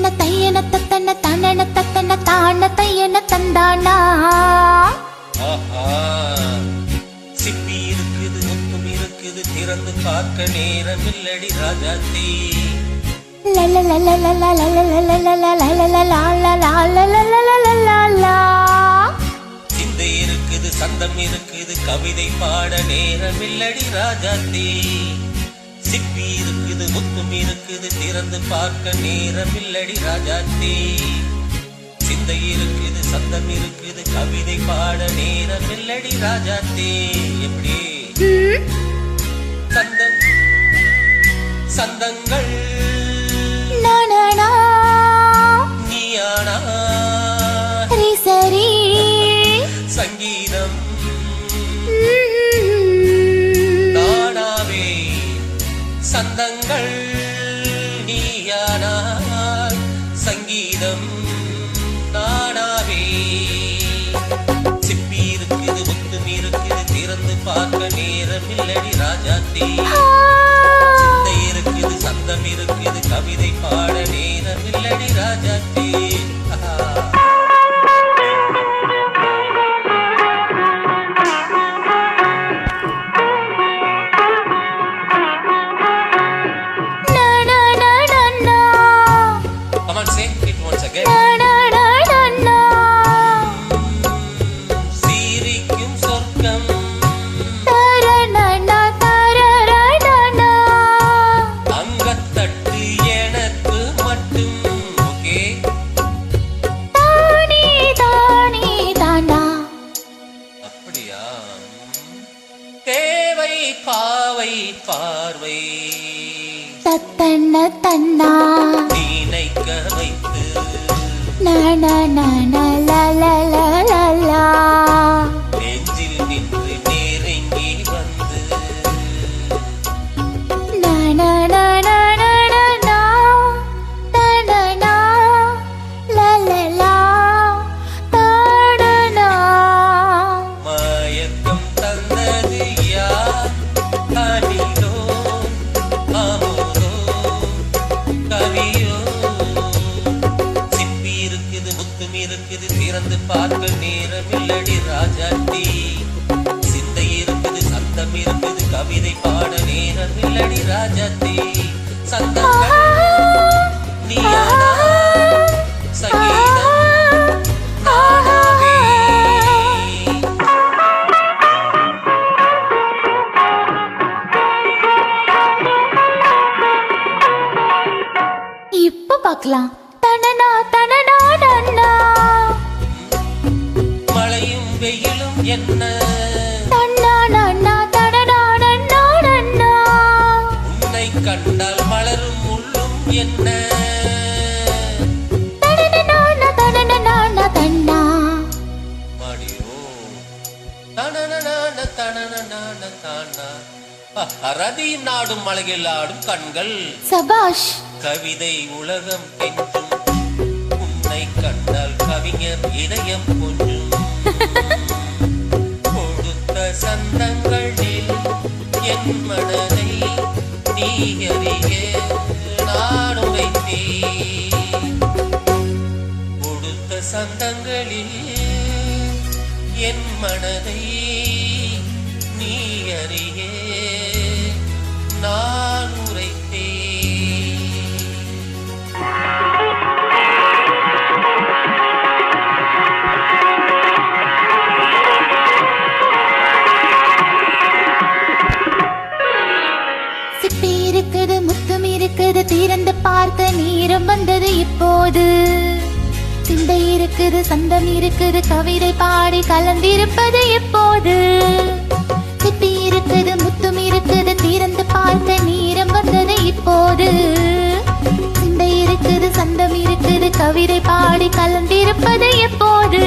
தத்தன தையன தத்தன தனன தத்தன தான தையன தந்தானா. சிப்பி இருக்குது முத்தும் இருக்குது திறந்து பார்க்க நேரம் இல்லடி ராஜாத்தி. சிந்தை இருக்குது சந்தம் இருக்குது கவிதை பாட நேரம் இல்லடி ராஜாத்தி. சிப்பி இருக்குது முத்தும் இருக்குது திறந்து பார்க்க நேரம் இல்லடி ராஜாத்தி. சிந்தை இருக்குது சந்தம் இருக்குது கவிதை பாட நேரம் இல்லடி ராஜாத்தி. எப்படி சந்தம் சந்தங்கள் நீயானா சரி சங்கீதம் நானாவே. சந்தங்கள் நீயானால் சங்கீதம் நானாவே. சிப்பி இருக்குது முத்தும் இருக்குது திறந்து பார்க்க நேரம் இல்லடி ராஜாத்தி. சிந்தை இருக்குது சந்தம் இருக்குது கவிதை பாட நேரம் இல்லடி Rajathi. Come on, say it once again. சீரிக்கும் சொர்க்கம் அங்கத்தட்டு எனக்கு மட்டும். ஓகே அப்படியா? தேவை பாவை பார்வை தத்தன தன்னா நினைக்க வைத்து நெஞ்சில் நின்று நெருங்கி வந்து மயக்கம் தந்தது யார்? அணிலோ அமுதோ கவியோ? சிப்பி இருக்குது முத்தும் இருக்குது திறந்து பார்க்க நேரம் இல்லடி ராஜாத்தி. சிந்தை இருக்குது சந்தம் இருக்குது கவிதை பாட நேரம் இல்லடி ராஜாத்தி. சந்தங்கள் நீயானா சங்கீதம் நானாவே. இப்ப பார்க்கலாம். தனனா தனனா தன்னா மழையும் வெயிலும் என்ன தன்னா நன்னா தனனா நன்னா நன்னா உன்னை கண்டால் மலரும் முள்ளும் என்ன தனனா தன்னா மடியோ தனனனான தனனனான தானா. ரதியும் நாடும் மலையில் ஆடும் கண்கள் சபாஷ். கவிதை உலகம் கெஞ்சும் உன்னை கண்டால் கவிஞர் இதயம் கொஞ்சும். கொடுத்த சந்தங்களில் என் மனதை நீ அறிய நான் வைத்தேன். கொடுத்த சந்தங்களில் என் மனதை நீ அறிய நான் உரைத்தேன். சிப்பி இருக்குது முத்தும் இருக்குது திறந்து பார்க்க நேரம் வந்தது இப்போது. சிந்தை இருக்குது சந்தம் இருக்குது கவிதை பாடி கலந்திருப்பது எப்போது. சிப்பி இருக்குது முத்தும் இருக்குது திறந்து பார்க்க நேரம் வந்தது இப்போது. சிந்தை இருக்குது சந்தம் இருக்குது கவிதை பாடி கலந்திருப்பது எப்போது.